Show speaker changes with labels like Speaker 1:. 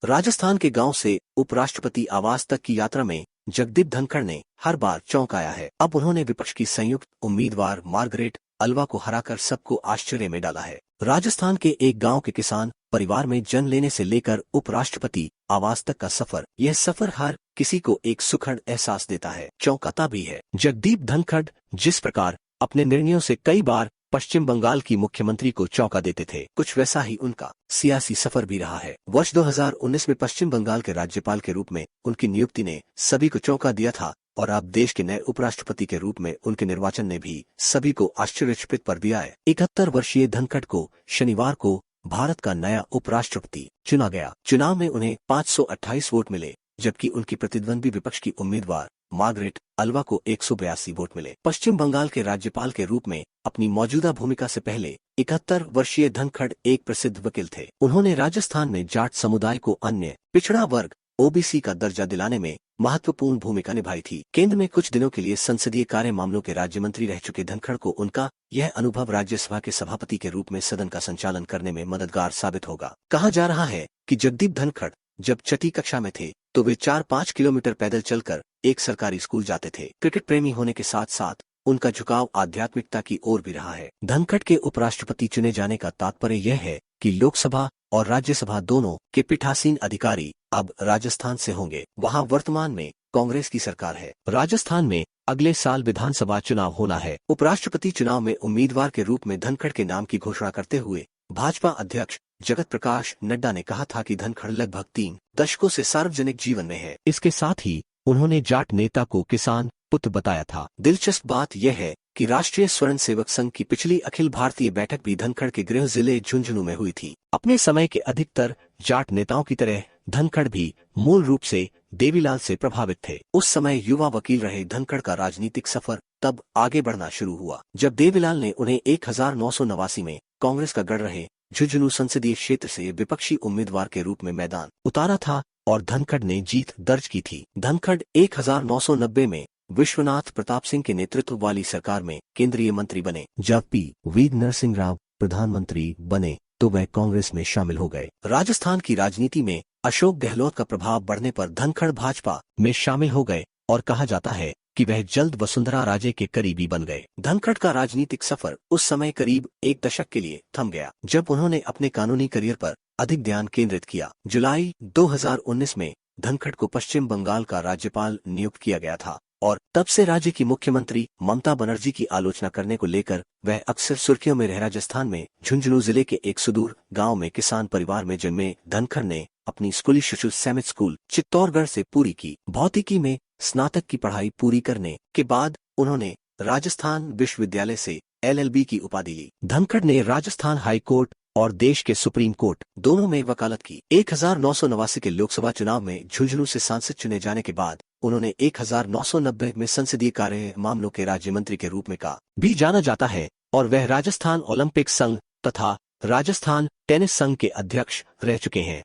Speaker 1: राजस्थान के गांव से उपराष्ट्रपति आवास तक की यात्रा में जगदीप धनखड़ ने हर बार चौंकाया है। अब उन्होंने विपक्ष की संयुक्त उम्मीदवार मार्गरेट अल्वा को हराकर सबको आश्चर्य में डाला है। राजस्थान के एक गांव के किसान परिवार में जन्म लेने से लेकर उपराष्ट्रपति आवास तक का सफर, यह सफर हर किसी को एक सुखद एहसास देता है, चौंकाता भी है। जगदीप धनखड़ जिस प्रकार अपने निर्णयों से कई बार पश्चिम बंगाल की मुख्यमंत्री को चौंका देते थे, कुछ वैसा ही उनका सियासी सफर भी रहा है। वर्ष 2019 में पश्चिम बंगाल के राज्यपाल के रूप में उनकी नियुक्ति ने सभी को चौंका दिया था और अब देश के नए उपराष्ट्रपति के रूप में उनके निर्वाचन ने भी सभी को आश्चर्यचकित कर दिया है। 71 वर्षीय धनखड़ को शनिवार को भारत का नया उपराष्ट्रपति चुना गया। चुनाव में उन्हें 528 वोट मिले, जबकि उनकी प्रतिद्वंदी विपक्ष की उम्मीदवार मार्गरेट अल्वा को 182 वोट मिले। पश्चिम बंगाल के राज्यपाल के रूप में अपनी मौजूदा भूमिका से पहले 71 वर्षीय धनखड़ एक प्रसिद्ध वकील थे। उन्होंने राजस्थान में जाट समुदाय को अन्य पिछड़ा वर्ग ओबीसी का दर्जा दिलाने में महत्वपूर्ण भूमिका निभाई थी। केंद्र में कुछ दिनों के लिए संसदीय कार्य मामलों के राज्य मंत्री रह चुके धनखड़ को उनका यह अनुभव राज्यसभा के सभापति के रूप में सदन का संचालन करने में मददगार साबित होगा। कहा जा रहा है कि जगदीप धनखड़ जब छठी कक्षा में थे तो वे 4-5 किलोमीटर पैदल चलकर एक सरकारी स्कूल जाते थे। क्रिकेट प्रेमी होने के साथ साथ उनका झुकाव आध्यात्मिकता की ओर भी रहा है। धनखड़ के उपराष्ट्रपति चुने जाने का तात्पर्य यह है कि लोकसभा और राज्यसभा दोनों के पीठासीन अधिकारी अब राजस्थान से होंगे। वहां वर्तमान में कांग्रेस की सरकार है। राजस्थान में अगले साल विधानसभा चुनाव होना है। उपराष्ट्रपति चुनाव में उम्मीदवार के रूप में धनखड़ के नाम की घोषणा करते हुए भाजपा अध्यक्ष जगत प्रकाश नड्डा ने कहा था कि धनखड़ लगभग 3 दशकों से सार्वजनिक जीवन में है। इसके साथ ही उन्होंने जाट नेता को किसान पुत्र बताया था। दिलचस्प बात यह है कि राष्ट्रीय स्वर्ण सेवक संघ की पिछली अखिल भारतीय बैठक भी धनखड़ के गृह जिले झुंझुनू में हुई थी। अपने समय के अधिकतर जाट नेताओं की तरह धनखड़ भी मूल रूप से देवीलाल से प्रभावित थे। उस समय युवा वकील रहे धनखड़ का राजनीतिक सफर तब आगे बढ़ना शुरू हुआ जब देवीलाल ने उन्हें 1989 में कांग्रेस का गढ़ रहे झुंझुनू संसदीय क्षेत्र से विपक्षी उम्मीदवार के रूप में मैदान उतारा था और धनखड़ ने जीत दर्ज की थी। धनखड़ 1990 में विश्वनाथ प्रताप सिंह के नेतृत्व वाली सरकार में केंद्रीय मंत्री बने। जब वी नरसिंह राव प्रधानमंत्री बने तो वह कांग्रेस में शामिल हो गए। राजस्थान की राजनीति में अशोक गहलोत का प्रभाव बढ़ने पर धनखड़ भाजपा में शामिल हो गए और कहा जाता है कि वह जल्द वसुंधरा राजे के करीबी बन गए। धनखड़ का राजनीतिक सफर उस समय करीब 1 दशक के लिए थम गया जब उन्होंने अपने कानूनी करियर पर अधिक ध्यान केंद्रित किया। जुलाई 2019 में धनखड़ को पश्चिम बंगाल का राज्यपाल नियुक्त किया गया था और तब से राज्य की मुख्यमंत्री ममता बनर्जी की आलोचना करने को लेकर वह अक्सर सुर्खियों में रहे। राजस्थान में झुंझुनू जिले के एक सुदूर गांव में किसान परिवार में जन्मे धनखड़ ने अपनी स्कूली शिक्षा सैनिक स्कूल चित्तौड़गढ़ से पूरी की। भौतिकी में स्नातक की पढ़ाई पूरी करने के बाद उन्होंने राजस्थान विश्वविद्यालय से LLB की उपाधि ली। धनखड़ ने राजस्थान हाई कोर्ट और देश के सुप्रीम कोर्ट दोनों में वकालत की। 1989 के लोकसभा चुनाव में झुंझुनू से सांसद चुने जाने के बाद उन्होंने 1990 में संसदीय कार्य मामलों के राज्य मंत्री के रूप में का भी जाना जाता है और वह राजस्थान ओलंपिक संघ तथा राजस्थान टेनिस संघ के अध्यक्ष रह चुके हैं।